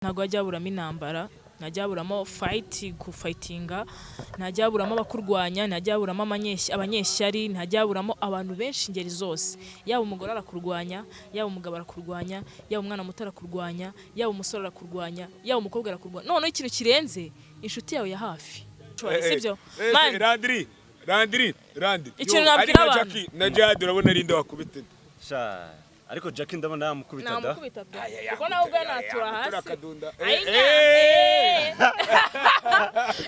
ntago hajyaburamo intambara, ntajyaburamo gufightinga, ntajyaburamo abakurwanya, ntajyaburamo abanyeshyari, ntajyaburamo abantu benshi ingeri zose. Yaba umugore arakurwanya, yaba umugabo arakurwanya, yaba umwana muto arakurwanya, yaba umusore arakurwanya, yaba umukobwa arakurwanya. None ikintu kirenze inshuti yawe ya hafi. Sibyo? Randri. Ikintu nabwira abantu. Na Jade urabona rinde wakubite. Ariko Jackie ndabona yamukubita da. Namukubita da. Kuko nawe ubwo natura hasi.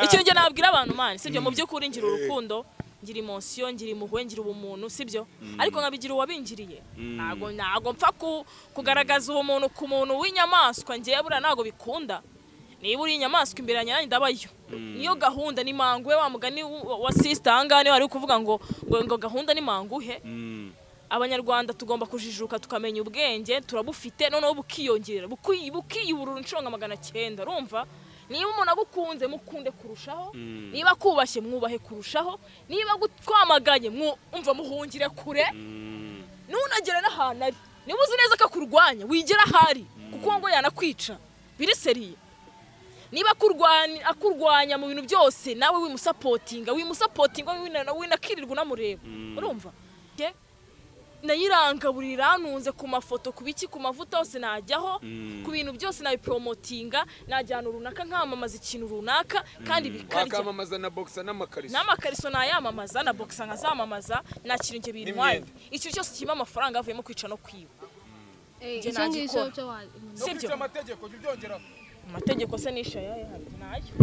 Ikintu nge nabwira abantu man, sibyo mu by'ukuri ngira urukundo, ngira emotion, ngira impuhwe, ngira ubumuntu, sibyo? Ariko nkabigira uwabingiriye. Nago mpfa kugaragaza ubumuntu ku muntu w'inyamaswa, ngiye bura nago bikunda. Niba uri inyamaswa imbere yanjye ndabayo. Niyo gahunda ni mangwe wa mugani wa sister hangane wari kuvuga ngo gahunda ni manguhe. Abanyarwanda tugomba kujijuka tukamenya ubwenge turabufite noneho bukiyongerera bukiyuburura inshonga 900 urumva niba umuntu agukunze mukunde kurushaho niba kubashye mwubahe kurushaho niba gutwamaganye umva muhungire kure nunagera n'ahantu ari niba uzi neza ko kurwanya wigera hari kuko ngo yanakwica biri seriye niba akurwanya mu bintu byose nawe wimusapotinga winakirirwa namureba urumva nayirangaburira nunze ku mafoto kubiki ku mavuta hose najyaho ku bintu byose nabipromotinga najyana runaka nkamamaza ikintu runaka kandi bikarya akamamaza na boxer n'amakariso nayamamaza na boxer nkazamamaza nakira nge bintwaye icyo cyose kiba amafaranga avuyemo kwica no kwiba icyo ngicyo cyo sibyo amategeko byongera amategeko se nisha yaye nayo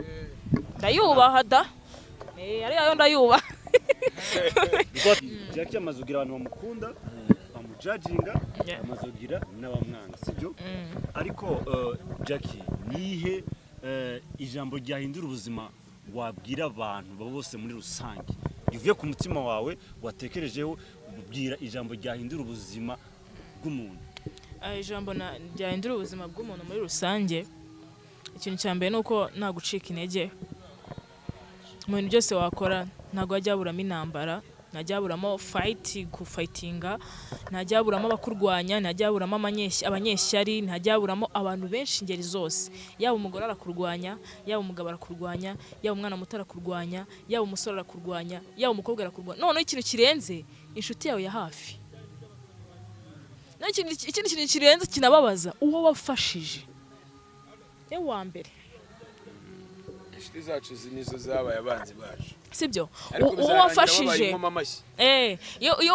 ndayubaha da ari ayo ndayubaha Jackie amazugira abantu bamukunda bamujudginga amazugira n'abamwanga sibyo ariko Jackie nihe ijambo ryahindura ubuzima wabwira abantu babo bose muri rusange bivuye ku mutima wawe watekerejeho ubwira ijambo ryahindura ubuzima bw'umuntu ijambo ryahindura ubuzima bw'umuntu muri rusange ikintu cyambere nuko nagucika intege mu bintu byose wakora ntago hajyaburamo intambara ntajyaburamo gufightinga ntajyaburamo abakurwanya ntajyaburamo abanyeshyari ntajyaburamo abantu benshi ingeri zose yaba umugore arakurwanya yaba umugabo arakurwanya yaba umwana muto arakurwanya yaba umusore arakurwanya yaba umukobwa arakurwanya none ikintu kirenze inshuti yawe ya hafi ikindi kintu kirenze kinababaza uwo wafashije wa mbere inshuti zacu nizo zabaye abanzi bacu sibyo uwo wafashije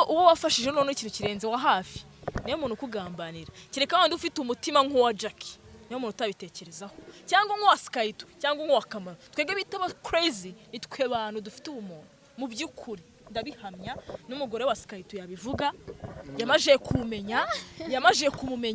uwo wafashije none ikintu kirenze wa hafi niyo muntu kugambanira kireka wandi ufite umutima nk'uwa Jackie niyo muntu utabitekerezaho cyangwa nk'uwa Skyto cyangwa nk'uwa Kamara twege bitaba crazy nitwe bantu dufite ubumuntu mu by'ukuri ndabihamya n'umugore wa Skyto yabivuga yamaje kumumenya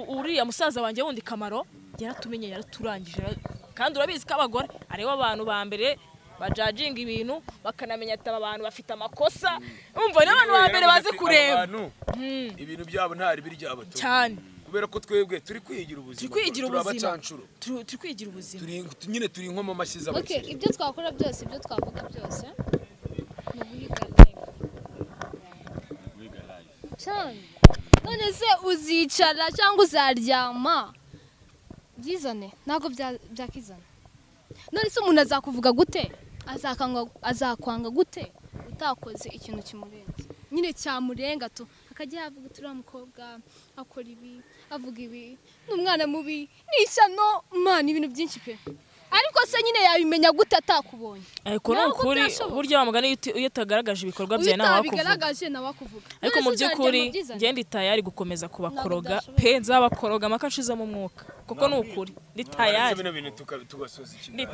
uriya musaza wanjye wundi Kamaro yaratumenye yaraturangije kandi urabizi ko abagore aribo abantu ba mbere bajajinga ibintu bakanamenya ati abantu bafite amakosa umva n'abantu ba mbere baze kureba ibintu byabo ntari biryabo cyane kubera ko twebwe turi kwigira ubuzima nyine turi nko mu mashyiza okay ibyo twakora byose ibyo twavuga byose mu guhiga cyane none se uzicara cyangwa uzaryama byizane ntago byakizana none se umuntu azakuvuga gute azakwanga gute utakoze ikintu kimurenze nyine cyamurenga tu akajya avuga turiya mukobwa akora ibi avuga ibi n'umwana mubi n'ishyano man ibintu byinshi pe ariko se nyine yabimenya gute atakubonye ariko n'ukuri buryo bamugana iyo utagaragaje ibikorwa byawe nawe wakuvuga ariko mu by'ukuri ngende tayari gukomeza kubakoroga pe nzabakoroga makashiza mu mwuka kuko n'ukuri ndi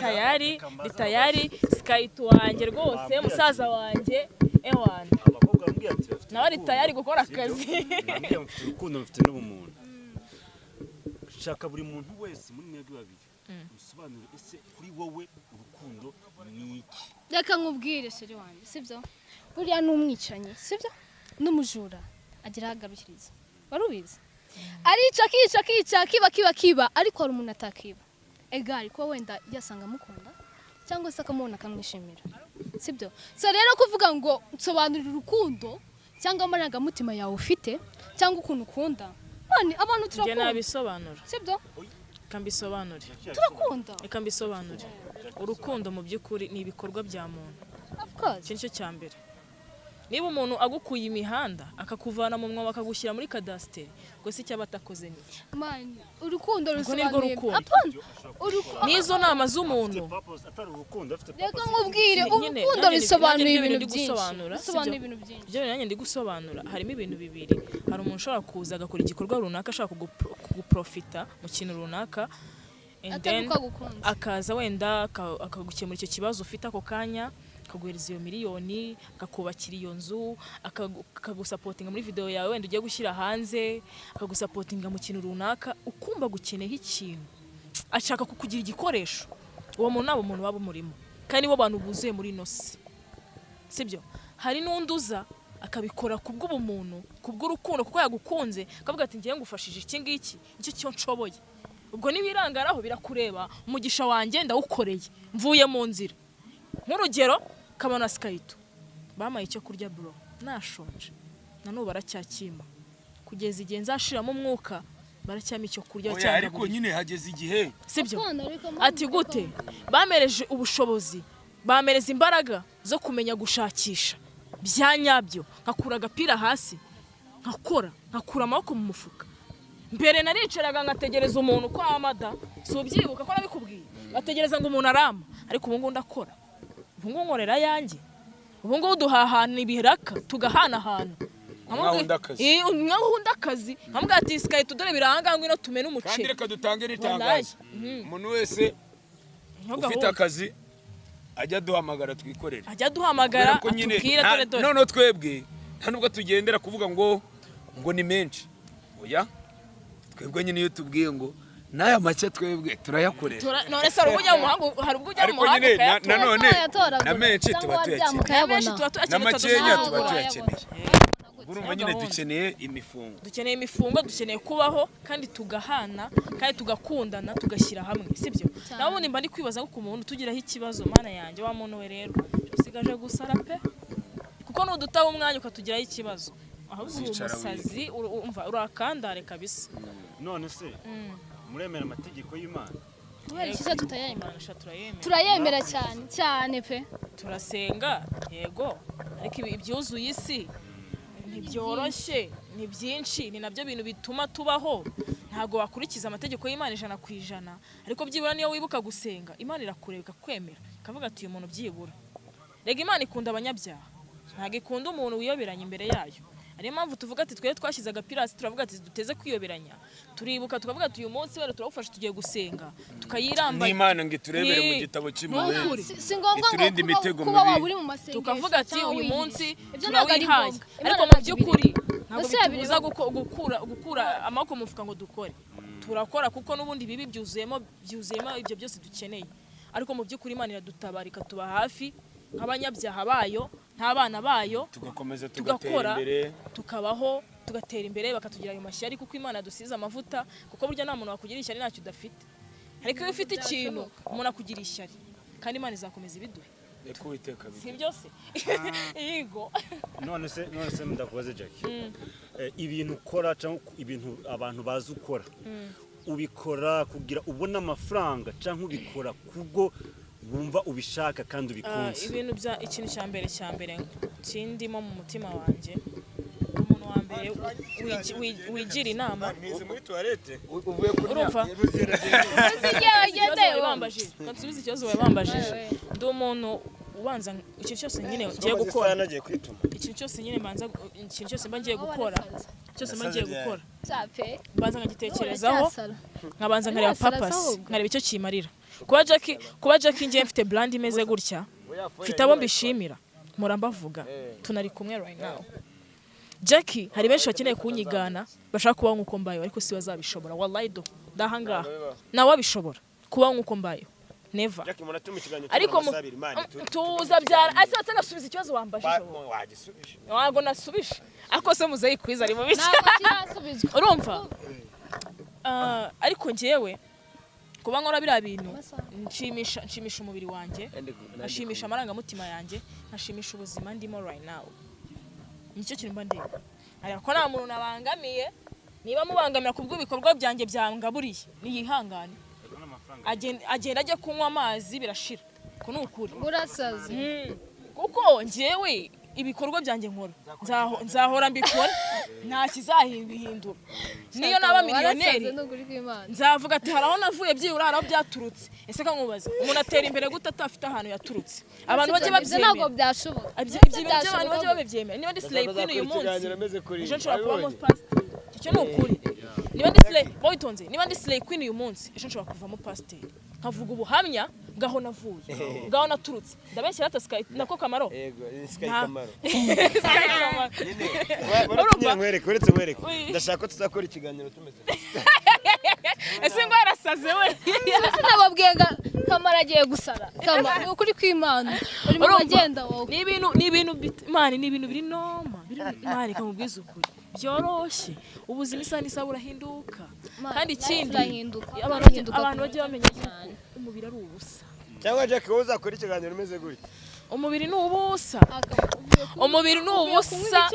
tayari Skyto wanjye rwose musaza wanjye ewana abakobwa bambwiye ati nawe ari tayari gukora akazi nambye mfite urukundo mfite n'ubumuntu shaka buri muntu wese muri mwebwe babiri usobanure ese kuri wowe urukundo ni iki reka nkubwire sheri wanjye sibyo buriya n'umwicanyi sibyo n'umujura agira agarukiriza warubizi arica kiba ariko hari umuntu atakiba egari ko wenda yasanga mukunda cyangwa se akamubona akamwishimira sibyo so rero kuvuga ngo nsobanurira urukundo cyangwa amarangamutima yawe ufite cyangwa ukuntu ukunda mani abantu njye turakunda nabisobanura sibyo reka mbisobanure turakunda reka mbisobanure urukundo mu by'ukuri ni ibikorwa bya muntu of course iki nicyo cya mbere niba umuntu agukuye imihanda akakuvana mu mwobo akagushyira muri kadasiteri ngo si icyaba atakoze ni mani urukundo Urwo ni rwo rusobanuye rukundo. apana n'izo nama z'umuntu atari urukundo afite reka nkubwire Nyine, urukundo nanjye bisobanuye ibyo bintu ibintu ndi byinshi gusobanura, bisobanuye sibyo? ibintu byinshi ibyo nanjye ndi gusobanura harimo ibintu bibiri hari umuntu ushobora kuza agakora igikorwa runaka ashaka kuguprofita mu kintu runaka and atari then uko agukunda akaza wenda akagukemura icyo kibazo ufite ako kanya akaguhereza iyo miliyoni akakubakira iyo nzu akagusapotinga muri video yawe wenda ugiye gushyira hanze akagusapotinga mu kintu runaka ukumva gukeneho ikintu ashaka kukugira igikoresho uwo muntu nabo umuntu waba umurimo kandi nibo bantu buzuye muri ino si sibyo hari n'undi uza akabikora kubw'ubumuntu kubw'urukundo kuko yagukunze akavuga ati ngiye ngufashije iki ngiki nicyo cyo nshoboye ubwo nibirangaraho birakureba umugisha wanjye ndawukoreye mvuye mu nzira nk'urugero kabana Skyto bamaye icyo kurya bro nashonje nanubu baracyakima kugeza igihe nzashiramo umwuka baracyama icyo kurya oya ariko nyine hageze igihe sibyo Apana, reka ati mpamvu, gute reka. bamereje ubushobozi bamereza imbaraga zo kumenya gushakisha bya nyabyo nkakura agapira hasi nkakura amaboko mu mufuka mbere naricaraga ngategereza umuntu ko amada si ubyibuka ko nabikubwiye bategereza ngo umuntu arama ariko ubu ngubu ndakora ubu ngubu nkorera yanjye ubu ngubu duhahana ibiraka tugahanahana nkahunda akazi nkamubwira ati Skyto dore biranga ngwino tumene kandi umuceri reka dutange n'itangazo umuntu wese ufite akazi ajya duhamagara twikorere ajya duhamagara Kubera ko nyine atubwire dore none twebwe nta nubwo tugendera kuvuga ngo ni menshi oya twebwe nyine iyo tubwiye ngo n'aya make twebwe turayakorera none se hari ubwo ujya mu muhanda hari ubwo ujya mu ariko muhanda nyine ukayatora nanone Ukayatoragura. na menshi Cyangwa tuba waryama tuyakeneye menshi ukayabona. tuba tuyakeneye n'amakenya tuba tutazabura. tuyakeneye urumva nyine dukeneye imifungo dukeneye imifungo dukeneye kubaho kandi tugahana kandi tugakundana tugashyira hamwe sibyo naho ubundi mba ndi kwibaza ko ku muntu tugiraho ikibazo mana yanjye wa muntu we rero usigaje gusara pe kuko nudutaba umwanya ukatugiraho ikibazo ahubwo uri Uzicara umusazi umva urakandare kabisa none se muremera amategeko y'Imana kubera iki se tutayemera Imana turayemera turayemera cyane cyane pe turasenga yego ariko ibyuzuye isi ntibyoroshye ni byinshi ni nabyo bintu bituma tubaho ntabwo wakurikiza amategeko y'Imana 100%, ariko byibura niyo wibuka gusenga Imana irakureba ikakwemera ikavuga ati uyu muntu byibura rega Imana ikunda abanyabyaha ntabwo ikunda umuntu wiyoberanya imbere yayo ariyo mpamvu tuvuga ati twe twashyize agapirasi turavuga ati duteze kwiyoberanya turibuka tukavuga ati uyu munsi wera turawufashe tugiye gusenga tukayiramba n'Imana ngo iturebere mu gitabo cy'impuhwe Nukuri. si ngombwa Iturinde ngo imitego kuba mibi. waba uri mu masengesho tukavuga ati cyangwa uyu wiyizi. munsi Ibyo ntabwo ari turawihaye ngombwa. ariko Imana mu ntabwo by'ukuri ntabwo Ese bitubuza yabireba. gukura amaboko mu mufuka ngo dukore turakora kuko n'ubundi bibi byuzuyemo ibyo byose dukeneye ariko mu by'ukuri Imana iradutabara ikatuba hafi nk'abanyabyaha bayo nk'abana bayo tugakomeza tugakora tugatera imbere tukabaho tugatera imbere bakatugira ayo mashyari kuko Imana yadusize amavuta kuko burya nta muntu wakugira ishyari ntacyo udafite ariko iyo ufite ikintu umuntu akugira ishyari kandi Imana izakomeza ibiduhe reka Uwiteka si biduhe. byose yego none se ndakubaze Jackie ibintu ukora cyangwa ibintu abantu bazi ukora ubikora kugira ubone amafaranga cyangwa ubikora kubwo wumva ubishaka kandi ubikunze ibintu bya ikintu cya mbere kindimo mu mutima wanjye umuntu wa mbere wigira inama uvuye kuri urumva kansubiza ikibazo wabambajije ndi umuntu ubanza ikintu cyose nyine ngiye gukora ikintu cyose nyine mba ngiye gukora mbanza nkagitekerezaho nkabanza nkareba papasi nkareba icyo kimarira kuba Jackie ngiye mfite brand imeze gutya mfite abo mbishimira mpora mbavuga tunari kumwe right now Jackie hari benshi bakeneye kunyigana bashaka kubaho nk'uko mbayo ariko si bazabishobora wallahi do ndahangaha nawe abishobora kubaho nk'uko mbayo never ariko tuza byara ase batagasubiza ikibazo wambajije wago nasubishe ako se muzeyi kwiza ari mu bice urumva ariko ngewe kuba nkora biriya bintu nshimisha umubiri wanjye nkashimisha amarangamutima yanjye nkashimisha ubuzima ndimo right now nicyo kintu mba ndeba ariko nta muntu nabangamiye niba mubangamira kubwo ibikorwa byanjye byangaburiye niyihangane agenda ajya kunywa amazi birashira ko nukuri urasaze kuko njyewe ibikorwa byanjye nkora nzahora mbikora nta kizahindura niyo naba miliyoneri nzavuga ati haraho navuye byibura haraho byaturutse ese kankubaza umuntu atera imbere gute atafite ahantu yaturutse abantu bajye babyemera ntabwo byashoboka ibyo abantu bajye babyemera niba ndi slay queen uyu munsi ejo nshobora kubamo pasiteri icyo ni ukuri niba ndi slay queen uyu munsi ejo nshobora kuvamo pasiteri nkavuga ubuhamya ngaho navuye ngaho naturutse ndabeshyira ata Sky nako Kamaro yego Sky Kamaro uretse mwereke ndashaka ko tuzakora ikiganiro tumeze ese ngo yarasaze we nababwiye Kamaro agiye gusara Kamaro ni ukuri kw'Imana uri mu bagenda wowe ni ibintu biri noma biri mani kamubwiza ukuri byoroshye ubuzima isa n'isa burahinduka kandi ikindi abantu bajye bamenya umubiri ari ubusa cyangwa Jack wowe uzakora ikiganiro umeze gutya umubiri ni ubusa umubiri ni ubusa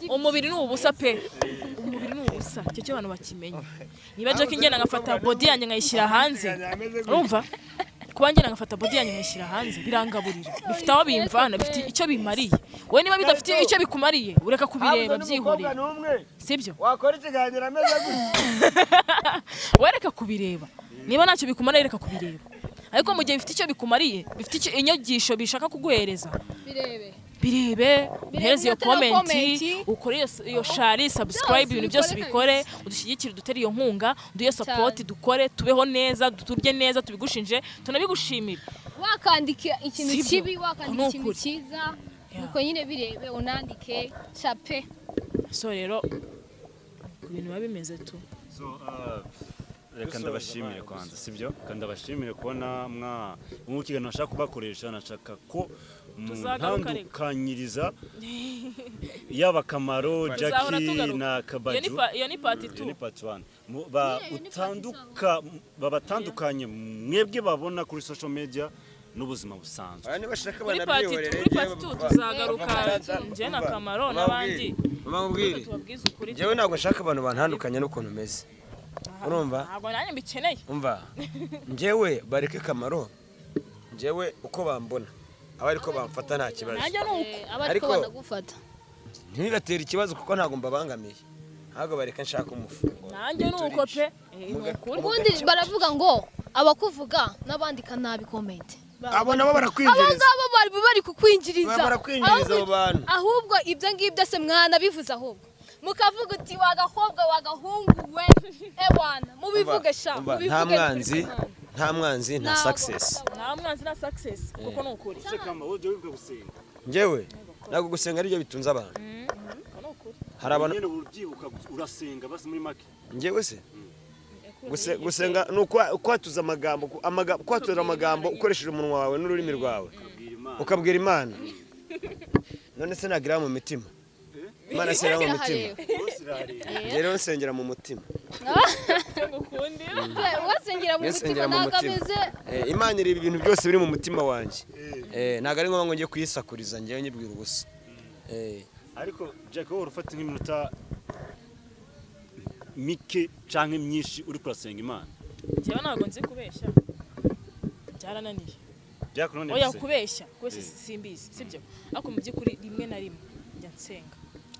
umubiri ni ubusa pe umubiri ni ubusa icyo cyo abantu bakimenya niba Jack ngenda ngafata body yanjye nkayishyira hanze urumva kuba ngenda ngafata body yanjye nkayishyira hanze birangaburira bifite aho bimvana bifite icyo bimariye wowe niba bidafite icyo bikumariye ureka kubireba byihoreye sibyo wakora ikiganiro ameze gutya wereka kubireba niba ntacyo bikumariye reka kubireba ariko mu gihe bifite icyo bikumariye bifite inyigisho bishaka kuguhereza birebe uhereze iyo komenti ukore iyo share subscribe ibintu byose bikore udushyigikire dutere iyo nkunga duye support dukore tubeho neza turye neza tubigushinje tunabigushimira wakandika ikintu kibi wakandika ikintu cyiza nuko nyine birebe unandike chape so rero ibintu biba bimeze tu reka ndabashimire kwanza sibyo kandi ndabashimire kubona mu kiganiro nashaka kubakoresha nashaka ko ntandukanyiriza yaba Kamaro Jackie na Kabaju iyo ni part 2 babatandukanye mwebwe babona kuri social media n'ubuzima busanzwe niba bashaka kuri bana part 2 tuzagaruka nje na Kamaro n'abandi bamubwire jewe ntabwo nshaka abantu bantandukanye n'ukuntu meze urumva ntabwo nanjye mbikeneye umva njyewe bareke Kamaro njyewe uko bambona aba ariko bamfata nta kibazo nanjye nuko ariko banagufata ntibigatera ikibazo kuko ntabwo mbabangamiye ntabwo bareka nshaka umufungo nanjye nuko pe ubundi baravuga ngo abakuvuga n'abandika nabi comment abo nabo barakwinjiriza abo bari kukwinjiriza barakwinjiriza abo bantu ahubwo ibyo ngibyo se mwana bivuze ahubwo mukavuga uti wagakobwa wagahungu we ebwana mubivuge sha mubivuge nta mwanzi nta success kuko nukuri njyewe ntabwo gusenga ari byo bitunze abantu hari abantu urasenga basi muri make njyewe se gusenga ni ukwatuza kwatura amagambo ukoresheje umunwa wawe n'ururimi rwawe ukabwira Imana none se nagira mu mitima Imana sera mu mutima rero nsengera mu mutima wasengera mu mutima nakameze Imana iri ibintu byose biri mu mutima wanjye ntago ari ngombwa ngo njye kuyisakuriza njyewe nyibwira ubusa ariko Jack wowe ufata nk'iminota mike canke myinshi uri kurasenga Imana jewe ntago nzi kubeshya byarananiye Jack none oya kubeshya simbizi sibyo ariko mu by'ukuri rimwe na rimwe njya nsenga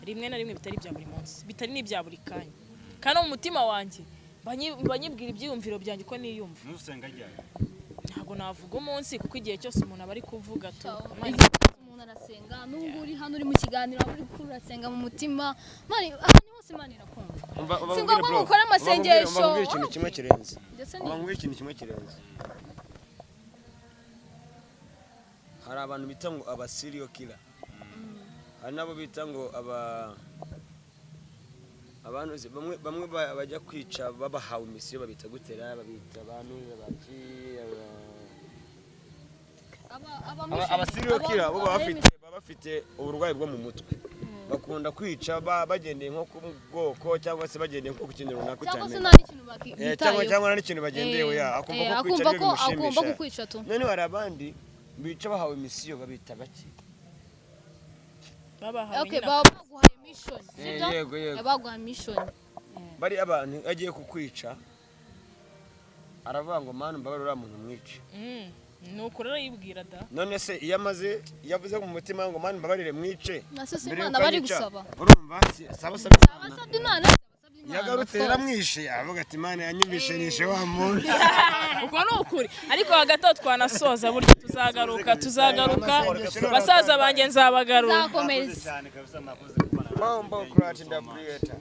rimwe na rimwe bitari bya buri munsi bitari n'ibya buri kanya kandi mu mutima wanjye banyibwira ibyiyumviro byanjye ko niyumva musenga ryari ntago navuga umunsi kuko igihe cyose umuntu aba ari kuvuga to umuntu arasenga n'ubwo uri hano uri mu kiganiro uri kurasenga mu mutima mani ahantu hose Imana irakumva si ngombwa gukora amasengesho mbabwira ikintu kimwe kirenze hari abantu bita ngo aba serial killer hari nabo bita ngo abantu bamwe bajya kwica babahawe imisiyo babita gutera babita abantu aba serial killer bo bafite uburwayi bwo mu mutwe bakunda kwica bagendeye nko ku bwoko cyangwa se bagendeye nko ku kintu runaka cyangwa nta kintu bagendeyeho akumva ko kwica none hari abandi bica bahawe imisiyo babita baki babahaye baguhaye mission yego baguhaye mission bari abantu agiye kukwica aravuga ngo manu mbabarira uriya muntu mwice ni ukuri arayibwira da none se iyo amaze yavuze mu mutima ngo manu mbabarire mwice Nase Imana bari gusaba urumva sabasabye Imana yagarutse yaramwishe avuga ati Imana yanyumvishe nishe wa muntu ubwo ni ukuri ariko hagati aho twanasoza burya tuzagaruka basaza banjye nzabagarura zakomeza cyane kabisa nakoze Bombo Crate the Creator